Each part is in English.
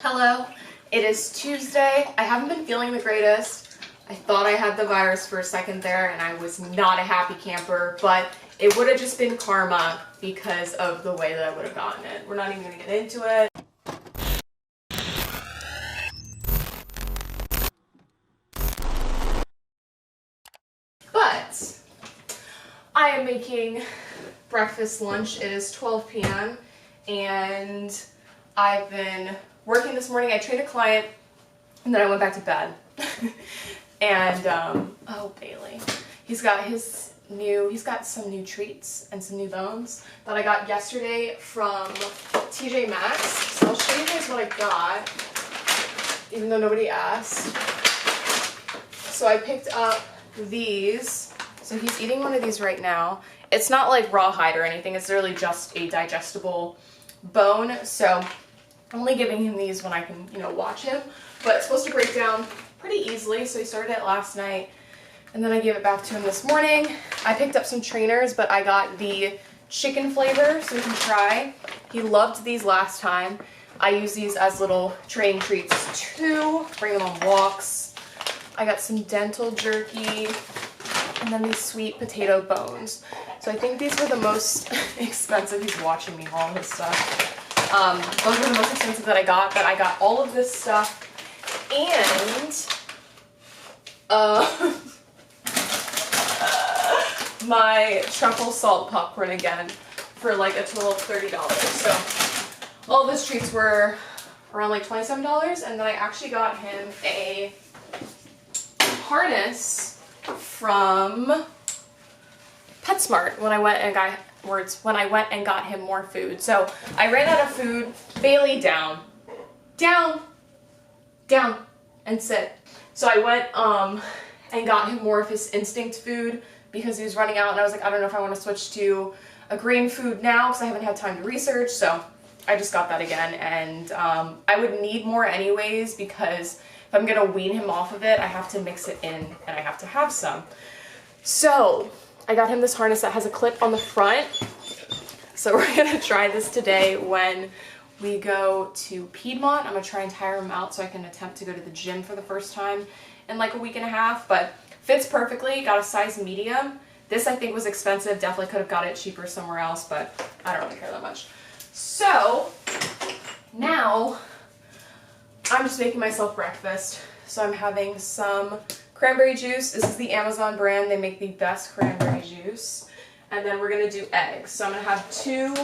Hello, it is Tuesday. I haven't been feeling the greatest. I thought I had the virus for a second there and I was not a happy camper, but it would have just been karma because of the way that I would have gotten it. We're not even going to get into it. But I am making breakfast lunch. It is 12 p.m. and I've been working this morning. I trained a client and then I went back to bed. And oh, Bailey, he's got some new treats and some new bones that I got yesterday from TJ Maxx. So I'll show you guys what I got, even though nobody asked. So I picked up these. So he's eating one of these right now. It's not like rawhide or anything. It's literally just a digestible bone. So I'm only giving him these when I can, watch him. But it's supposed to break down pretty easily. So he started it last night. And then I gave it back to him this morning. I picked up some trainers, but I got the chicken flavor so we can try. He loved these last time. I use these as little training treats too. Bring them on walks. I got some dental jerky. And then these sweet potato bones. So I think these were the most expensive. He's watching me haul his stuff. Those were the most expensive that I got, but I got all of this stuff and my truffle salt popcorn again for like a total of $30. So all of his treats were around like $27, and then I actually got him a harness from PetSmart when I went and got him more food. So I ran out of food. Bailey, down, and sit. So I went and got him more of his instinct food because he was running out, and I was like, I don't know if I want to switch to a green food now because I haven't had time to research. So I just got that again, and I would need more anyways because if I'm gonna wean him off of it, I have to mix it in and I have to have some. So I got him this harness that has a clip on the front. So we're gonna try this today when we go to Piedmont. I'm gonna try and tire him out so I can attempt to go to the gym for the first time in like a week and a half, but fits perfectly. Got a size medium. This I think was expensive. Definitely could have got it cheaper somewhere else, but I don't really care that much. So now I'm just making myself breakfast. So I'm having some cranberry juice. This is the Amazon brand. They make the best cranberry juice. And then we're gonna do eggs. So I'm gonna have 2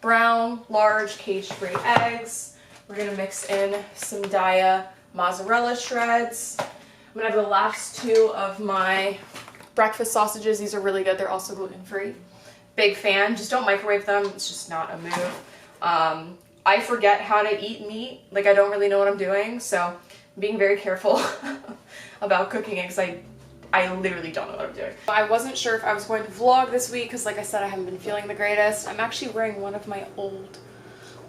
brown, large, cage-free eggs. We're gonna mix in some Daya mozzarella shreds. I'm gonna have the last 2 of my breakfast sausages. These are really good. They're also gluten-free. Big fan. Just don't microwave them. It's just not a move. I forget how to eat meat. Like, I don't really know what I'm doing, so I'm being very careful about cooking it because I literally don't know what I'm doing. I wasn't sure if I was going to vlog this week because, like I said, I haven't been feeling the greatest. I'm actually wearing one of my old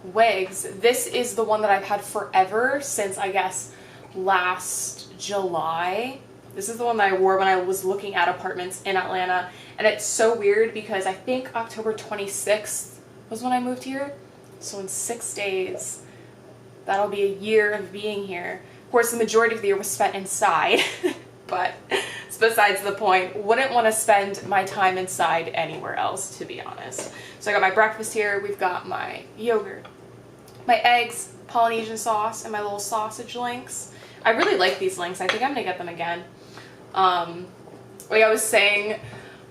wigs. This is the one that I've had forever since, I guess, last July. This is the one that I wore when I was looking at apartments in Atlanta, and it's so weird because I think October 26th was when I moved here. So in 6 days, that'll be a year of being here. Of course, the majority of the year was spent inside, but it's besides the point. Wouldn't want to spend my time inside anywhere else, to be honest. So I got my breakfast here. We've got my yogurt, my eggs, Polynesian sauce, and my little sausage links. I really like these links. I think I'm gonna get them again. Like I was saying,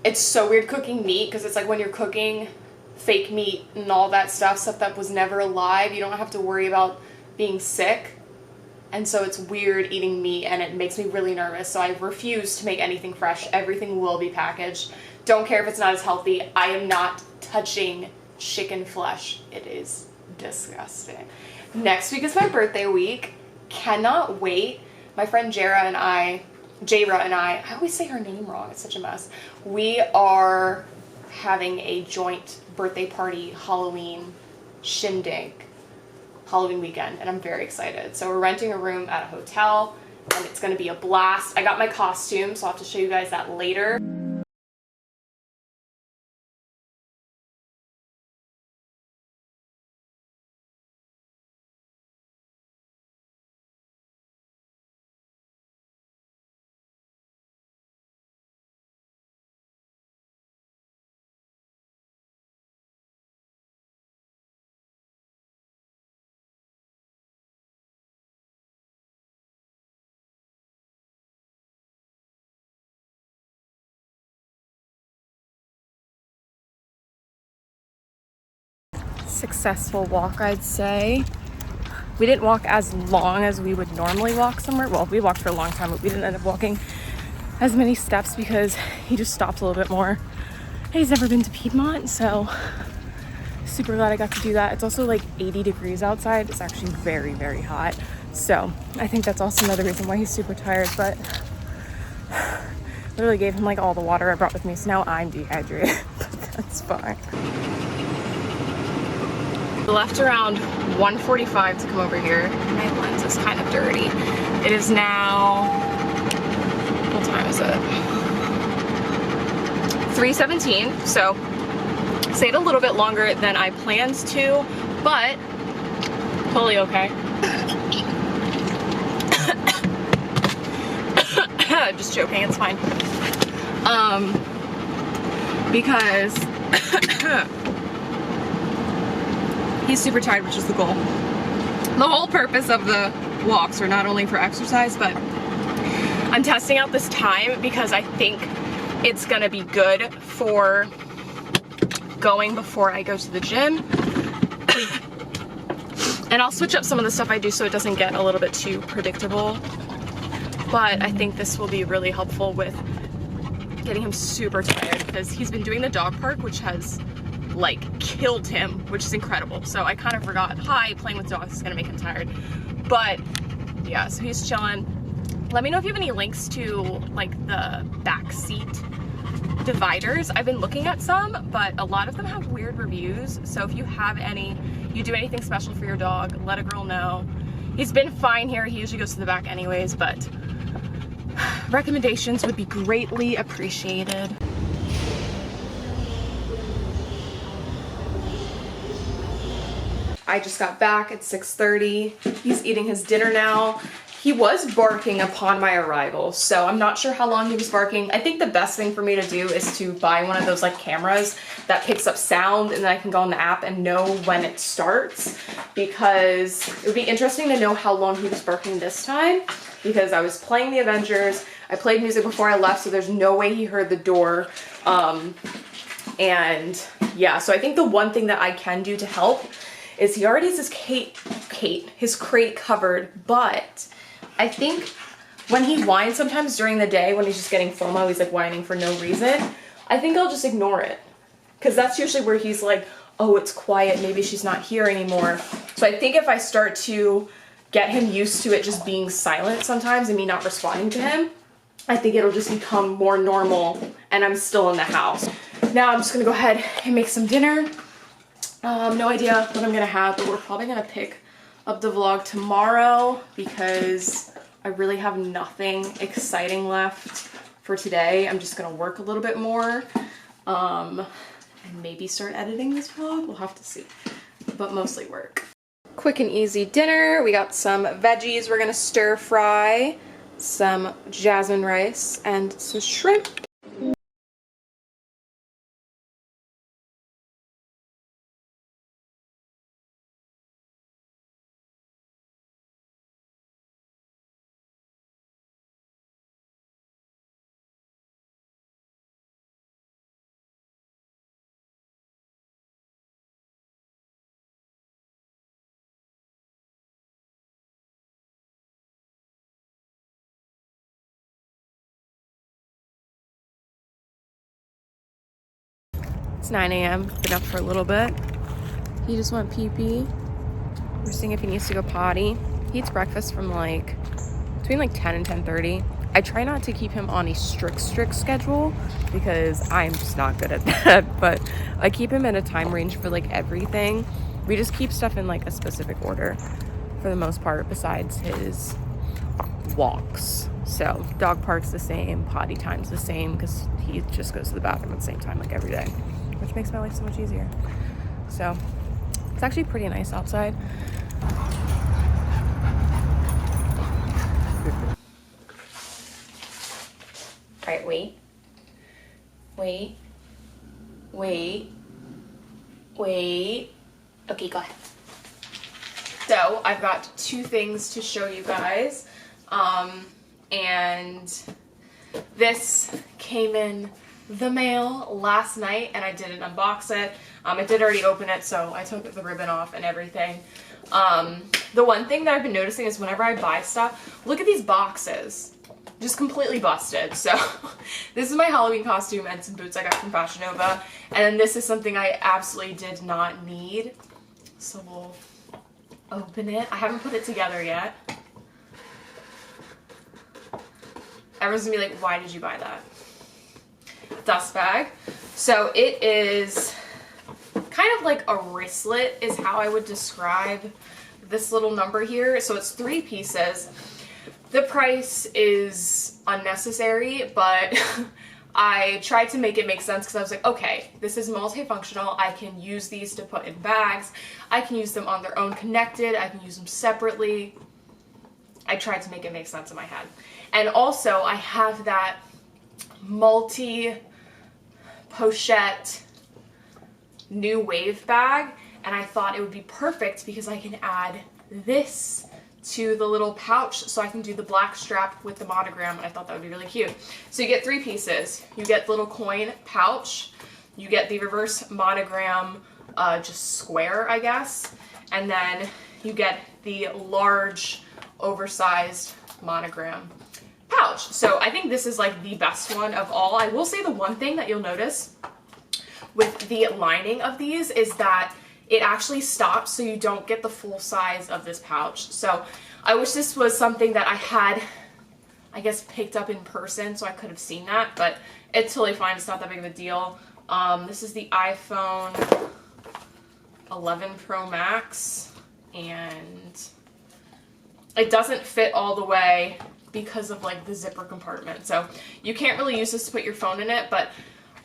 it's so weird cooking meat because it's like when you're cooking fake meat and all that stuff that was never alive, you don't have to worry about being sick. And so it's weird eating meat and it makes me really nervous. So I refuse to make anything fresh. Everything will be packaged. Don't care if it's not as healthy. I am not touching chicken flesh. It is disgusting. Next week is my birthday week. Cannot wait. My friend Jayra and I always say her name wrong. It's such a mess. We are having a joint birthday party, Halloween shindig, Halloween weekend, and I'm very excited. So we're renting a room at a hotel, and it's gonna be a blast. I got my costume, so I'll have to show you guys that later. successful walk, I'd say. We didn't walk as long as we would normally walk somewhere. Well, we walked for a long time, but we didn't end up walking as many steps because he just stopped a little bit more. And he's never been to Piedmont, so super glad I got to do that. It's also like 80 degrees outside. It's actually very, very hot. So I think that's also another reason why he's super tired, but literally gave him like all the water I brought with me, so now I'm dehydrated, but that's fine. We left around 1:45 to come over here. My lens is kind of dirty. It is now, what time is it? 3:17, so stayed a little bit longer than I planned to, but totally okay. Just joking, it's fine. Because he's super tired, which is the goal. The whole purpose of the walks are not only for exercise, but I'm testing out this time because I think it's gonna be good for going before I go to the gym. And I'll switch up some of the stuff I do so it doesn't get a little bit too predictable. But I think this will be really helpful with getting him super tired because he's been doing the dog park, which has like killed him, which is incredible. So I kind of forgot, playing with dogs is gonna make him tired. But yeah, so he's chilling. Let me know if you have any links to like the back seat dividers. I've been looking at some, but a lot of them have weird reviews. So if you have any, you do anything special for your dog, let a girl know. He's been fine here. He usually goes to the back anyways, but recommendations would be greatly appreciated. I just got back at 6:30. He's eating his dinner now. He was barking upon my arrival, so I'm not sure how long he was barking. I think the best thing for me to do is to buy one of those like cameras that picks up sound, and then I can go on the app and know when it starts, because it would be interesting to know how long he was barking this time, because I was playing the Avengers. I played music before I left, so there's no way he heard the door. And yeah, so I think the one thing that I can do to help is he already has his crate covered, but I think when he whines sometimes during the day, when he's just getting FOMO, he's like whining for no reason, I think I'll just ignore it. Because that's usually where he's like, oh, it's quiet, maybe she's not here anymore. So I think if I start to get him used to it just being silent sometimes and me not responding to him, I think it'll just become more normal and I'm still in the house. Now I'm just gonna go ahead and make some dinner. No idea what I'm gonna have, but we're probably gonna pick up the vlog tomorrow because I really have nothing exciting left for today. I'm just gonna work a little bit more and maybe start editing this vlog. We'll have to see, but mostly work. Quick and easy dinner. We got some veggies we're gonna stir fry, some jasmine rice, and some shrimp. It's 9 a.m. Been up for a little bit. He just went pee-pee. We're seeing if he needs to go potty. He eats breakfast from like between like 10 and 10:30. I try not to keep him on a strict schedule because I'm just not good at that, but I keep him in a time range for like everything. We just keep stuff in like a specific order for the most part, besides his walks. So dog park's the same, potty time's the same, because he just goes to the bathroom at the same time like every day, which makes my life so much easier. So it's actually pretty nice outside. All right, wait. Okay, go ahead. So I've got two things to show you guys. And this came in the mail last night and I didn't unbox it. I did already open it, so I took the ribbon off and everything. The one thing that I've been noticing is whenever I buy stuff, look at these boxes. Just completely busted. So this is my Halloween costume and some boots I got from Fashion Nova. And then this is something I absolutely did not need. So we'll open it. I haven't put it together yet. Everyone's gonna be like, why did you buy that? Dust bag. So it is kind of like a wristlet is how I would describe this little number here. So it's 3 pieces. The price is unnecessary, but I tried to make it make sense because I was like, okay, this is multifunctional. I can use these to put in bags. I can use them on their own connected. I can use them separately. I tried to make it make sense in my head. And also I have that multi-pochette new wave bag, and I thought it would be perfect because I can add this to the little pouch so I can do the black strap with the monogram, and I thought that would be really cute. So you get 3 pieces. You get the little coin pouch, you get the reverse monogram just square, I guess, and then you get the large oversized monogram pouch. So I think this is like the best one of all. I will say the one thing that you'll notice with the lining of these is that it actually stops so you don't get the full size of this pouch. So I wish this was something that I had, I guess, picked up in person so I could have seen that, but it's totally fine. It's not that big of a deal. This is the iPhone 11 Pro Max, and it doesn't fit all the way because of like the zipper compartment. So you can't really use this to put your phone in it, but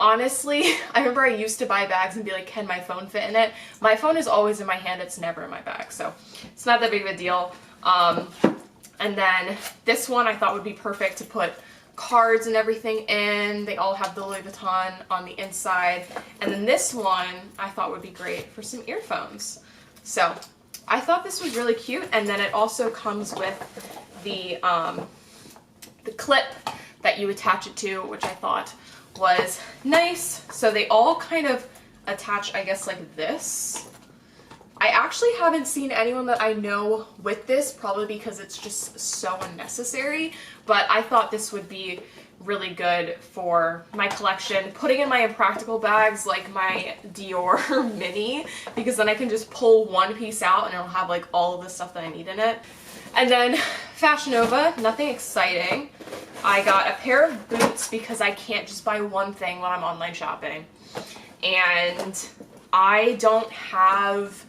honestly, I remember I used to buy bags and be like, can my phone fit in it? My phone is always in my hand, it's never in my bag, so it's not that big of a deal. And then this one I thought would be perfect to put cards and everything in. They all have the Louis Vuitton on the inside. And then this one I thought would be great for some earphones. So I thought this was really cute, and then it also comes with the clip that you attach it to, which I thought was nice. So they all kind of attach, I guess, like this. I actually haven't seen anyone that I know with this, probably because it's just so unnecessary, but I thought this would be really good for my collection, putting in my impractical bags like my Dior mini, because then I can just pull one piece out and it'll have like all of the stuff that I need in it. And then Fashion Nova, nothing exciting. I got a pair of boots because I can't just buy one thing when I'm online shopping. And I don't have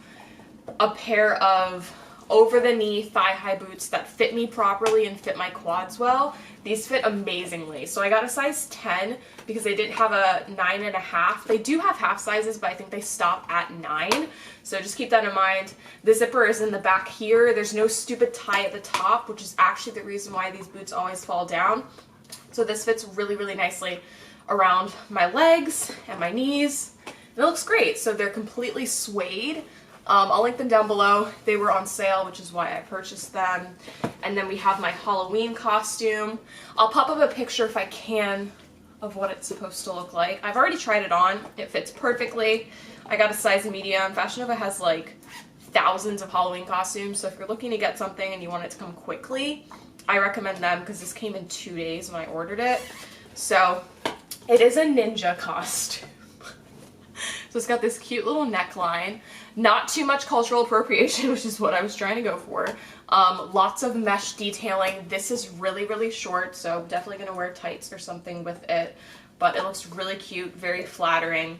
a pair of over-the-knee thigh-high boots that fit me properly and fit my quads well. These fit amazingly. So I got a size 10 because they didn't have a 9.5. They do have half sizes, but I think they stop at 9. So just keep that in mind. The zipper is in the back here. There's no stupid tie at the top, which is actually the reason why these boots always fall down. So this fits really, really nicely around my legs and my knees. And it looks great. So they're completely suede. I'll link them down below. They were on sale, which is why I purchased them. And then we have my Halloween costume. I'll pop up a picture if I can of what it's supposed to look like. I've already tried it on. It fits perfectly. I got a size medium. Fashion Nova has like thousands of Halloween costumes, so if you're looking to get something and you want it to come quickly, I recommend them because this came in 2 days when I ordered it. So it is a ninja costume. So it's got this cute little neckline. Not too much cultural appropriation, which is what I was trying to go for. Lots of mesh detailing. This is really, really short, so definitely going to wear tights or something with it. But it looks really cute, very flattering.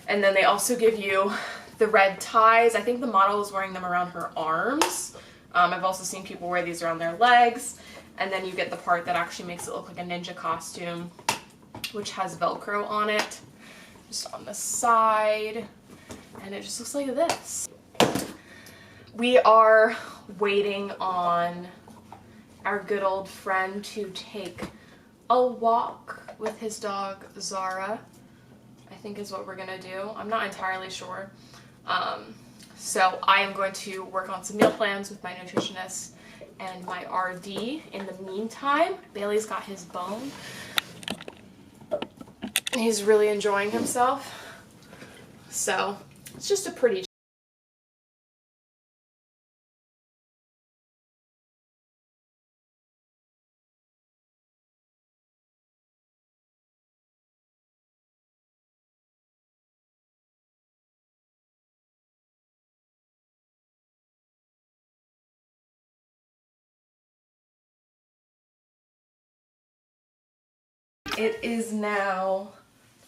And then they also give you the red ties. I think the model is wearing them around her arms. I've also seen people wear these around their legs. And then you get the part that actually makes it look like a ninja costume, which has Velcro on it, just on the side. And it just looks like this. We are waiting on our good old friend to take a walk with his dog, Zara, I think is what we're gonna do. I'm not entirely sure. So I am going to work on some meal plans with my nutritionist and my RD. In the meantime, Bailey's got his bone. He's really enjoying himself. So it's just a pretty. It is now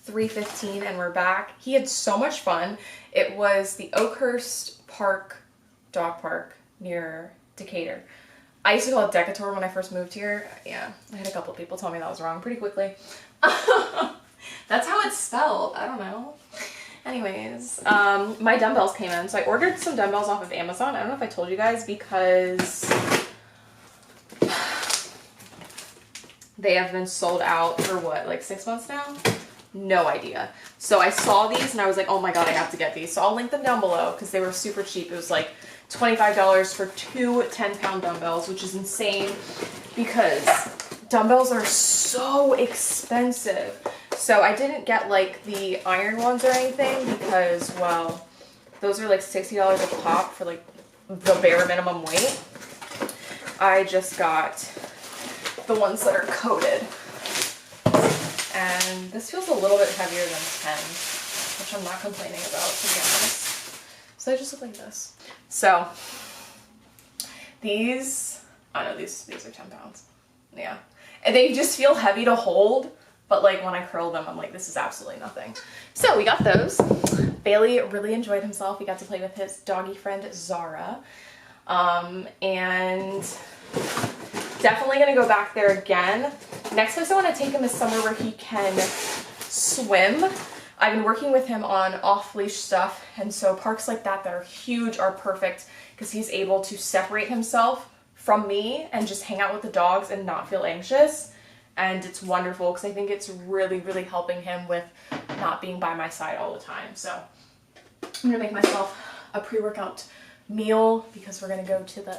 3:15 and we're back. He had so much fun. It was the Oakhurst Park dog park near Decatur. I used to call it Decatur when I first moved here. Yeah, I had a couple people tell me that was wrong pretty quickly. That's how it's spelled. I don't know. Anyways, my dumbbells came in. So I ordered some dumbbells off of Amazon. I don't know if I told you guys because they have been sold out for what, like 6 months now? No idea. So I saw these and I was like, oh my god, I have to get these. So I'll link them down below because they were super cheap. It was like $25 for two 10-pound dumbbells, which is insane because dumbbells are so expensive. So I didn't get like the iron ones or anything because, well, those are like $60 a pop for like the bare minimum weight. I just got the ones that are coated. And this feels a little bit heavier than 10, which I'm not complaining about, to be honest. So they just look like this. So these, I know these are 10 pounds. Yeah. And they just feel heavy to hold, but like when I curl them, I'm like, this is absolutely nothing. So we got those. Bailey really enjoyed himself. He got to play with his doggy friend, Zara. And definitely gonna go back there again. Next place I want to take him is somewhere where he can swim. I've been working with him on off-leash stuff, and so parks like that that are huge are perfect because he's able to separate himself from me and just hang out with the dogs and not feel anxious. And it's wonderful because I think it's really, really helping him with not being by my side all the time. So I'm gonna make myself a pre-workout meal because we're gonna go to the...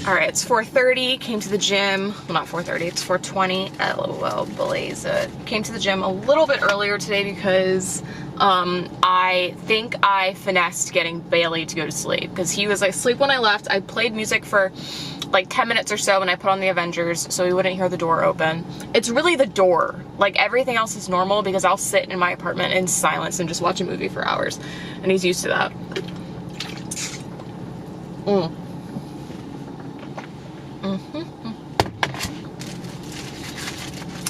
All right, it's 4:30, came to the gym. Well, not 4:30, it's 4:20. LOL, blaze it. Came to the gym a little bit earlier today because I think I finessed getting Bailey to go to sleep because he was asleep when I left. I played music for like 10 minutes or so and I put on the Avengers so he wouldn't hear the door open. It's really the door. Like everything else is normal because I'll sit in my apartment in silence and just watch a movie for hours. And he's used to that.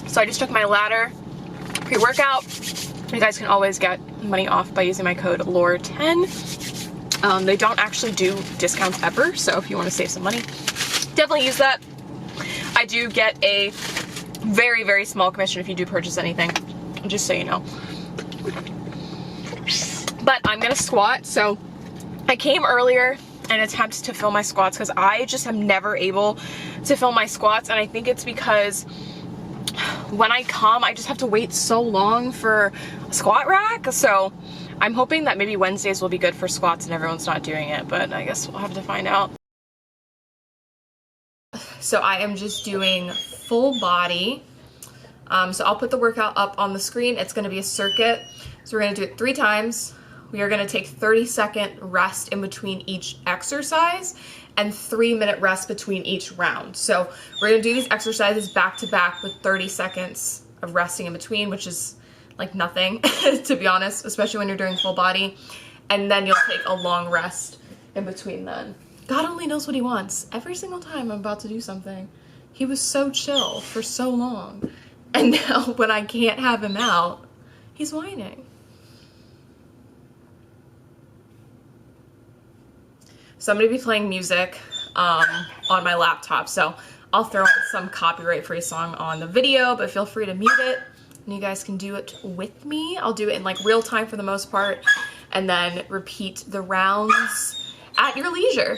So I just took my ladder pre-workout. You guys can always get money off by using my code LORE10. They don't actually do discounts ever, so if you want to save some money, definitely use that. I do get a very, very small commission if you do purchase anything, just so you know. But I'm gonna squat, so I came earlier and attempt to film my squats because I just am never able to film my squats, and I think it's because when I come, I just have to wait so long for a squat rack. So I'm hoping that maybe Wednesdays will be good for squats and everyone's not doing it, but I guess we'll have to find out. So I am just doing full body. So I'll put the workout up on the screen. It's gonna be a circuit. So we're gonna do it 3 times. We are gonna take 30-second rest in between each exercise and 3-minute rest between each round. So we're gonna do these exercises back to back with 30 seconds of resting in between, which is like nothing, to be honest, especially when you're doing full body. And then you'll take a long rest in between then. God only knows what he wants. Every single time I'm about to do something, he was so chill for so long. And now when I can't have him out, he's whining. So I'm gonna be playing music on my laptop. So I'll throw in some copyright-free song on the video, but feel free to mute it and you guys can do it with me. I'll do it in like real time for the most part and then repeat the rounds at your leisure.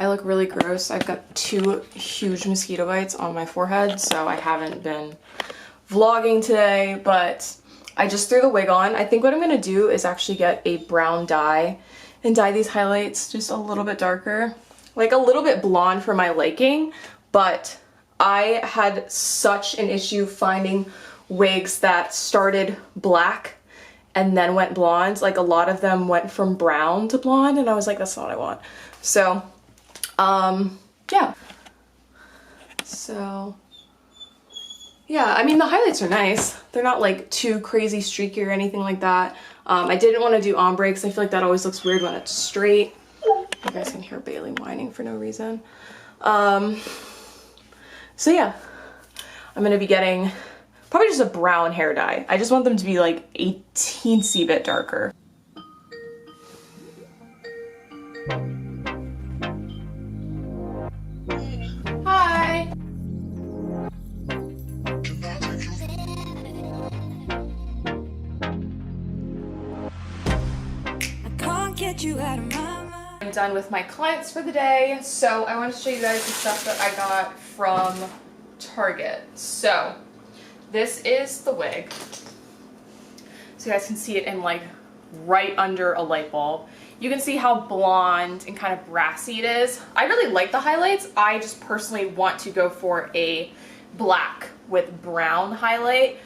look really gross. I've got 2 huge mosquito bites on my forehead, so I haven't been vlogging today, but I just threw the wig on. I think what I'm gonna do is actually get a brown dye and dye these highlights just a little bit darker, like a little bit blonde for my liking, but I had such an issue finding wigs that started black and then went blonde. Like a lot of them went from brown to blonde, and I was like, that's not what I want. So, yeah. So, yeah, I mean, the highlights are nice. They're not like too crazy streaky or anything like that. I didn't want to do ombre because I feel like that always looks weird when it's straight. You guys can hear Bailey whining for no reason. So yeah, I'm gonna be getting probably just a brown hair dye. I just want them to be like a teensy bit darker. Hi. I can't get you out of my mind. I'm done with my clients for the day, so I want to show you guys the stuff that I got from Target. So this is the wig. So you guys can see it in like right under a light bulb. You can see how blonde and kind of brassy it is. I really like the highlights. I just personally want to go for a black with brown highlight.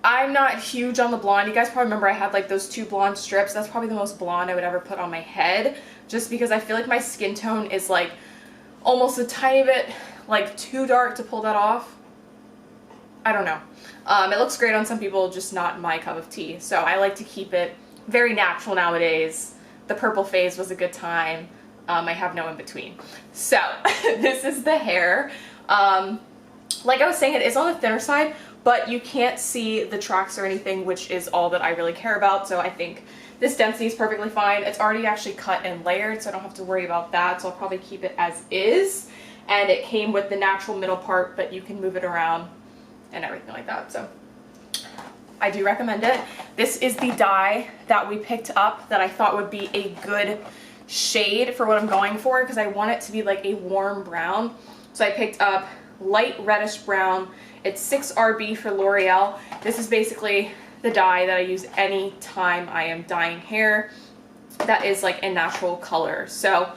I'm not huge on the blonde. You guys probably remember I had like those 2 blonde strips. That's probably the most blonde I would ever put on my head, just because I feel like my skin tone is like almost a tiny bit like too dark to pull that off. I don't know. It looks great on some people, just not my cup of tea. So I like to keep it very natural nowadays. The purple phase was a good time. I have no in between. So this is the hair. Like I was saying, it is on the thinner side, but you can't see the tracks or anything, which is all that I really care about. So I think this density is perfectly fine. It's already actually cut and layered, so I don't have to worry about that. So I'll probably keep it as is. And it came with the natural middle part, but you can move it around and everything like that. So I do recommend it. This is the dye that we picked up that I thought would be a good shade for what I'm going for, because I want it to be like a warm brown. So I picked up light reddish brown. It's 6RB for L'Oreal. This is basically the dye that I use any time I am dyeing hair that is like a natural color. So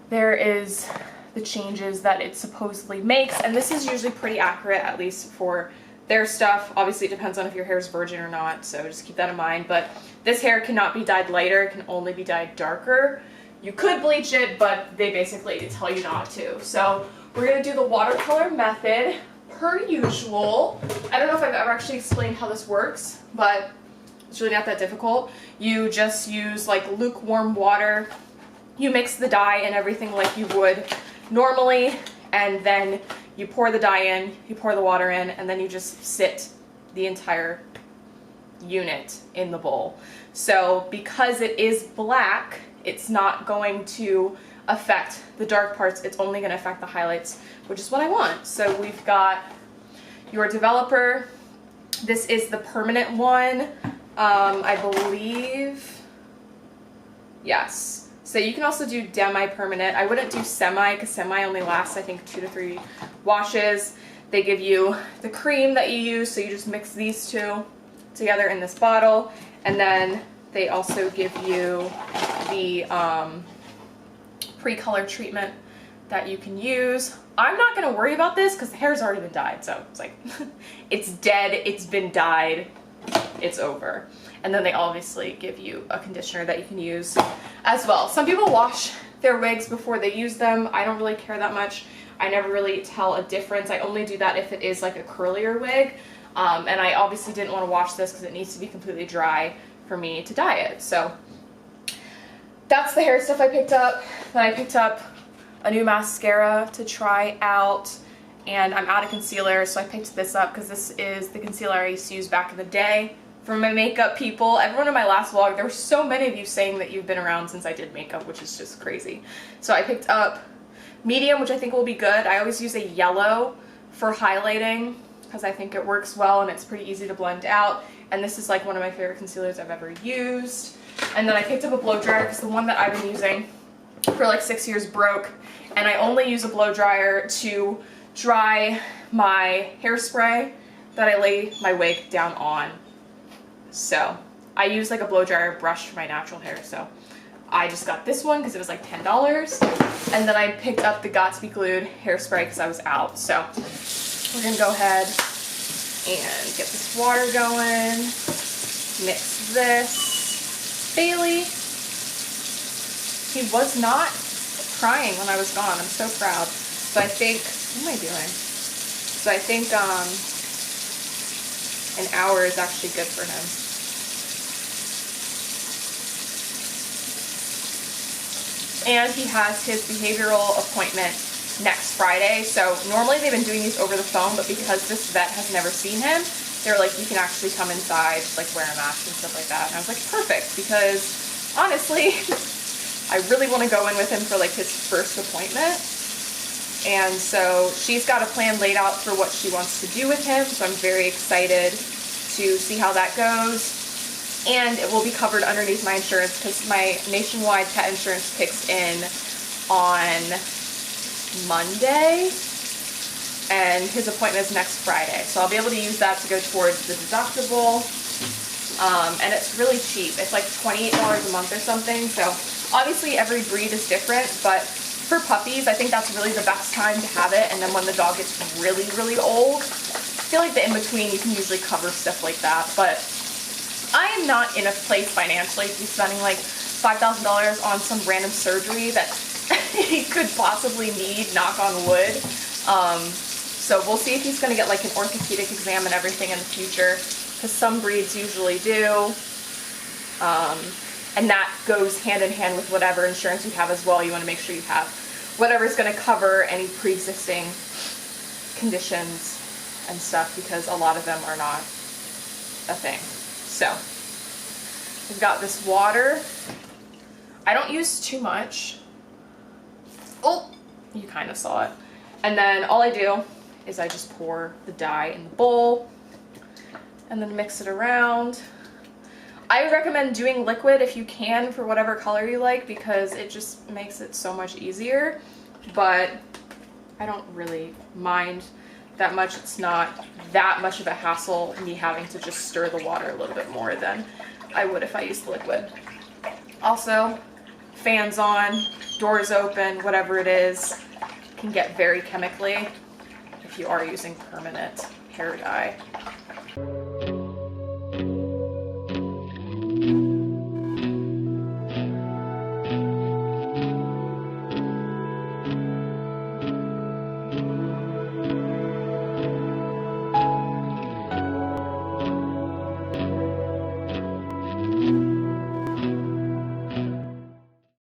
there is the changes that it supposedly makes, and this is usually pretty accurate, at least for their stuff. Obviously it depends on if your hair is virgin or not, so just keep that in mind. But this hair cannot be dyed lighter, it can only be dyed darker. You could bleach it, but they basically tell you not to. So we're gonna do the watercolor method per usual. I don't know if I've ever actually explained how this works, but it's really not that difficult. You just use like lukewarm water. You mix the dye and everything like you would normally, and then you pour the dye in, you pour the water in, and then you just sit the entire unit in the bowl. So because it is black, it's not going to affect the dark parts, it's only going to affect the highlights, which is what I want. So we've got your developer. This is the permanent one, I believe. Yes. So you can also do demi-permanent. I wouldn't do semi, because semi only lasts I think 2 to 3 washes. They give you the cream that you use, so you just mix these 2 together in this bottle, and then they also give you the pre-color treatment that you can use. I'm not going to worry about this because the hair's already been dyed, so it's like it's dead, it's been dyed, it's over. And then they obviously give you a conditioner that you can use as well. Some people wash their wigs before they use them. I don't really care that much. I never really tell a difference. I only do that if it is like a curlier wig. And I obviously didn't want to wash this because it needs to be completely dry for me to dye it. So that's the hair stuff I picked up. Then I picked up a new mascara to try out, and I'm out of concealer, so I picked this up because this is the concealer I used to use back in the day for my makeup people. Everyone in my last vlog, there were so many of you saying that you've been around since I did makeup, which is just crazy. So I picked up medium, which I think will be good. I always use a yellow for highlighting because I think it works well and it's pretty easy to blend out. And this is like one of my favorite concealers I've ever used. And then I picked up a blow dryer because the one that I've been using for like 6 years broke, and I only use a blow dryer to dry my hairspray that I lay my wig down on. So I use like a blow dryer brush for my natural hair, so I just got this one because it was like $10, and then I picked up the Got2b Glued hairspray because I was out. So we're gonna go ahead and get this water going, mix this. Bailey, he was not crying when I was gone. I'm so proud. So I think, what am I doing? So I think an hour is actually good for him. And he has his behavioral appointment next Friday. So normally they've been doing these over the phone, but because this vet has never seen him, they're like, you can actually come inside, like wear a mask and stuff like that. And I was like, perfect, because honestly, I really want to go in with him for like his first appointment. And so she's got a plan laid out for what she wants to do with him. So I'm very excited to see how that goes. And it will be covered underneath my insurance because my nationwide pet insurance kicks in on Monday, and his appointment is next Friday. So I'll be able to use that to go towards the deductible. And it's really cheap. It's like $28 a month or something. So obviously every breed is different, but for puppies, I think that's really the best time to have it. And then when the dog gets really, really old, I feel like the in-between you can usually cover stuff like that. But I am not in a place financially to be spending like $5,000 on some random surgery that he could possibly need, knock on wood. So we'll see if he's going to get like an orthopedic exam and everything in the future, because some breeds usually do. And that goes hand in hand with whatever insurance you have as well. You want to make sure you have whatever's going to cover any pre-existing conditions and stuff, because a lot of them are not a thing. So we've got this water. I don't use too much. Oh, you kind of saw it. And then all I do is I just pour the dye in the bowl and then mix it around. I would recommend doing liquid if you can for whatever color you like, because it just makes it so much easier. But I don't really mind that much. It's not that much of a hassle, me having to just stir the water a little bit more than I would if I used liquid. Also, fans on, doors open, whatever it is, can get very chemically if you are using permanent hair dye.